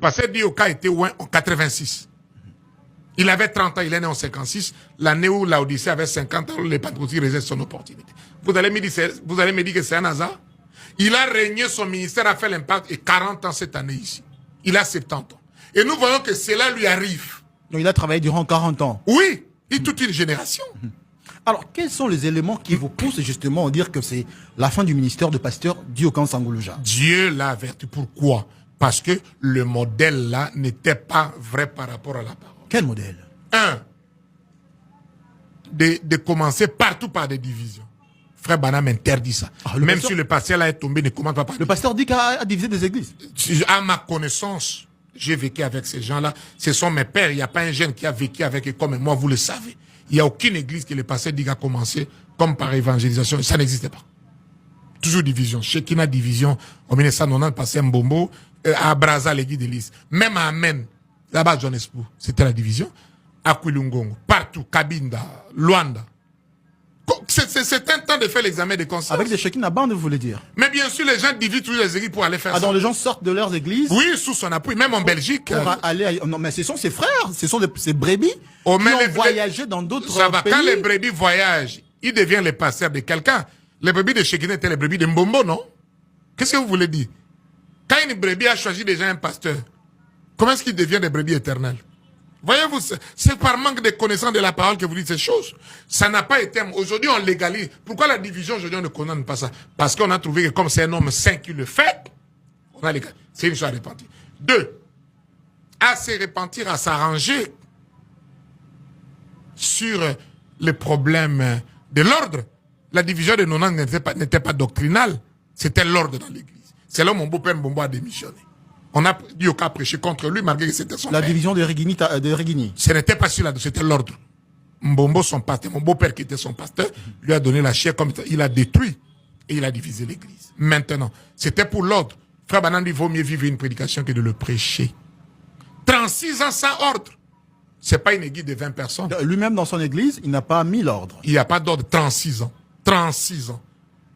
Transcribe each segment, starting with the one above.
Parce que Dioka était en 86. Il avait 30 ans, il est né en 56. L'année où l'Odyssée avait 50 ans, les patriotes réservent son opportunité. Vous allez me dire que c'est un hasard? Il a régné, son ministère a fait l'impact et 40 ans cette année ici. Il a 70 ans. Et nous voyons que cela lui arrive. Donc il a travaillé durant 40 ans. Oui, et toute une génération. Alors, quels sont les éléments qui vous poussent justement à dire que c'est la fin du ministère de Pasteur Diokan Sangoloja? Dieu l'a averti. Pourquoi? Parce que le modèle là n'était pas vrai par rapport à la parole. Quel modèle? De commencer partout par des divisions. Frère Branham interdit ça. Même si le pasteur là est tombé, ne commande pas par le pasteur dit qu'il a divisé des églises. À ma connaissance, j'ai vécu avec ces gens-là. Ce sont mes pères. Il n'y a pas un jeune qui a vécu avec eux comme moi, vous le savez. Il n'y a aucune église que le pasteur dit qu'il a commencé comme par évangélisation. Ça n'existait pas. Toujours division. Chekina division. En 1990, pasteur Mbombo, à Braza, l'église d'église. Même à Amen, là-bas, John Espou, c'était la division. À Kwilungongo, partout, Kabinda, Luanda. C'est un temps de faire l'examen de conscience. Avec des Chekina bande, vous voulez dire? Mais bien sûr, les gens divisent tous les églises pour aller faire ça. Donc les gens sortent de leurs églises? Oui, sous son appui, même en Belgique. Pour aller non, mais ce sont ses frères, ce sont ces brebis qui ont voyagé dans d'autres pays. Quand les brebis voyagent, ils deviennent les pasteurs de quelqu'un. Les brebis de Chekina étaient les brebis de Mbombo, non? Qu'est-ce que vous voulez dire? Quand une brebis a choisi déjà un pasteur, comment est-ce qu'il devient des brebis éternelles? Voyez-vous, c'est par manque de connaissance de la parole que vous dites ces choses. Ça n'a pas été... Aujourd'hui, on légalise. Pourquoi la division, aujourd'hui, on ne condamne pas ça? Parce qu'on a trouvé que comme c'est un homme saint qui le fait, on a légalisé. C'est une chose à repentir. 2. À se repentir, à s'arranger sur les problèmes de l'ordre. La division de 90 n'était pas doctrinale. C'était l'ordre dans l'église. C'est là où mon beau-père Mbombo a démissionné. On a dit au cas prêché contre lui, malgré que c'était son La père. division de Regini. Ce n'était pas celui-là, c'était l'ordre. Mbombo, son pasteur, mon beau-père qui était son pasteur, lui a donné la chair comme il a détruit et il a divisé l'église. Maintenant, c'était pour l'ordre. Frère Branham dit, il vaut mieux vivre une prédication que de le prêcher. 36 ans sans ordre. C'est pas une église de 20 personnes. Lui-même, dans son église, il n'a pas mis l'ordre. Il n'y a pas d'ordre. 36 ans. 36 ans.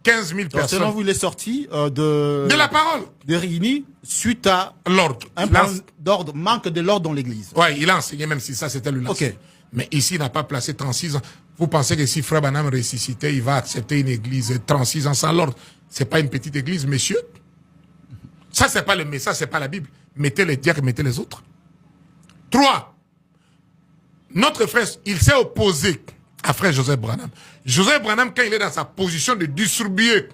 15 000 personnes. Selon vous, il est sorti de la parole. De Rigini suite à l'ordre. Un problème d'ordre, manque de l'ordre dans l'église. Oui, il a enseigné, même si ça c'était le lancement. Okay. Mais ici, il n'a pas placé 36 ans. Vous pensez que si Frère Branham ressuscitait, il va accepter une église 36 ans sans l'ordre? C'est pas une petite église, messieurs. Ça, c'est pas le message, c'est pas la Bible. Mettez les diacres, mettez les autres. 3. Notre frère, il s'est opposé à frère Joseph Branham. Joseph Branham, quand il est dans sa position de distribuer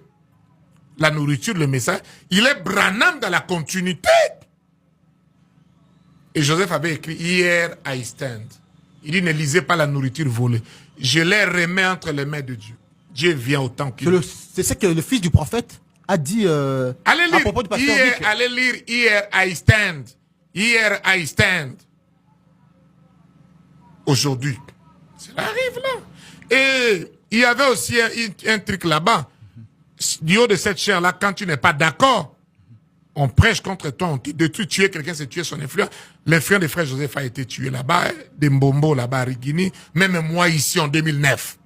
la nourriture, le message, il est Branham dans la continuité. Et Joseph avait écrit, hier I stand. Il dit, ne lisez pas la nourriture volée. Je les remets entre les mains de Dieu. Dieu vient autant qu'il... C'est ce que le fils du prophète a dit allez lire, à propos du pasteur Dick. Allez lire, here I stand. Here I stand. Aujourd'hui. Cela arrive là. Et il y avait aussi un truc là-bas. Du haut de cette chair-là, quand tu n'es pas d'accord, on prêche contre toi, on te détruit, tuer quelqu'un, c'est tuer son influence. L'influence de frère Joseph a été tué là-bas, de Mbombo là-bas à Rigini, même moi ici en 2009.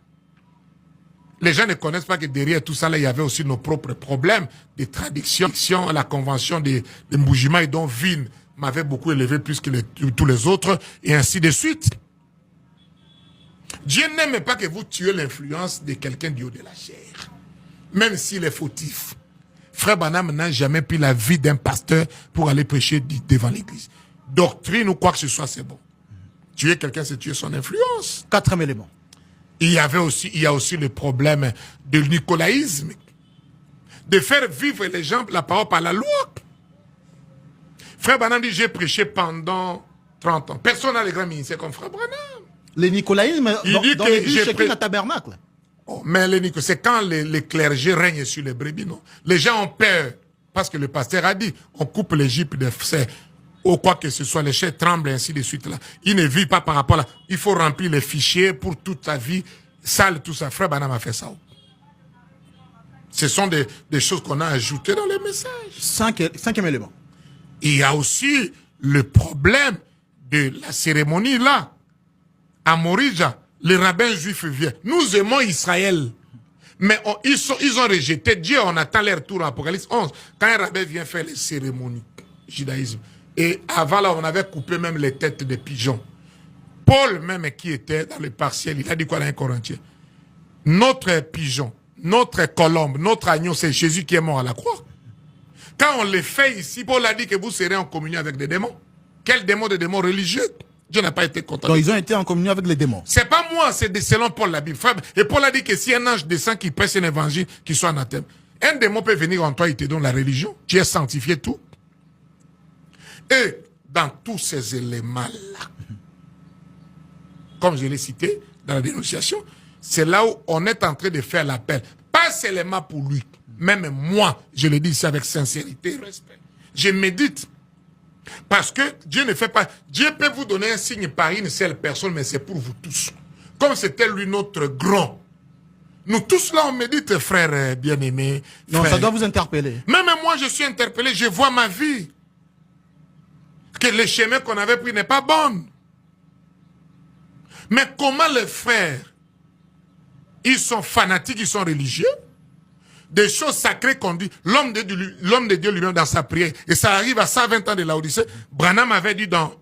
Les gens ne connaissent pas que derrière tout ça, là, il y avait aussi nos propres problèmes de traduction. La convention de Mboujima, dont Vin m'avait beaucoup élevé plus que tous les autres, et ainsi de suite. Dieu n'aime pas que vous tuez l'influence de quelqu'un du haut de la chair, même s'il est fautif. Frère Branham n'a jamais pris la vie d'un pasteur pour aller prêcher devant l'église. Doctrine ou quoi que ce soit, c'est bon. Tuer quelqu'un, c'est tuer son influence. 4e élément. Il y a aussi le problème de nicolaïsme. De faire vivre les gens la parole par la loi. Frère Branham dit, j'ai prêché pendant 30 ans. Personne n'a les grands ministères comme Frère Branham. Le nicolaïsme dans l'église, chacun a tabernacle. Oh, mais c'est quand les clergés règnent sur les brebis, non? Les gens ont peur, parce que le pasteur a dit, on coupe l'Égypte de c'est ou quoi que ce soit, les chairs tremblent, ainsi de suite. Là. Ils ne vivent pas par rapport à... Il faut remplir les fichiers pour toute sa vie, sale, tout ça. Frère Branham a fait ça. Ce sont des choses qu'on a ajoutées dans les messages. 5e élément. Il y a aussi le problème de la cérémonie, là. À Morija, les rabbins juifs viennent. Nous aimons Israël. Mais ils ont rejeté Dieu. On attend leur tour en Apocalypse 11. Quand un rabbin vient faire les cérémonies, judaïsme, Et avant, là, on avait coupé même les têtes des pigeons. Paul, même, qui était dans le partiel, il a dit quoi dans un Corinthien? Notre pigeon, notre colombe, notre agneau, c'est Jésus qui est mort à la croix. Quand on les fait ici, Paul a dit que vous serez en communion avec des démons. Quels démons? Des démons religieux. Dieu n'a pas été content. Donc ils ont été en communion avec les démons. C'est pas moi, c'est selon Paul la Bible. Et Paul a dit que si un ange descend qui prêche un évangile, qui soit anathème, un démon peut venir en toi, il te donne la religion. Tu es sanctifié, tout. Et dans tous ces éléments-là, comme je l'ai cité dans la dénonciation, c'est là où on est en train de faire l'appel. Pas seulement pour lui, même moi, je le dis ici avec sincérité et respect. Je médite. Parce que Dieu ne fait pas... Dieu peut vous donner un signe par une seule personne, mais c'est pour vous tous. Comme c'était lui notre grand. Nous tous là, on médite, frères bien-aimés. Non, ça doit vous interpeller. Même moi, je suis interpellé, je vois ma vie. Que le chemin qu'on avait pris n'est pas bon. Mais comment les frères, ils sont fanatiques, ils sont religieux, des choses sacrées qu'on dit, l'homme de Dieu lui-même dans sa prière, et ça arrive à 120 ans de l'Odyssée. Branham avait dit dans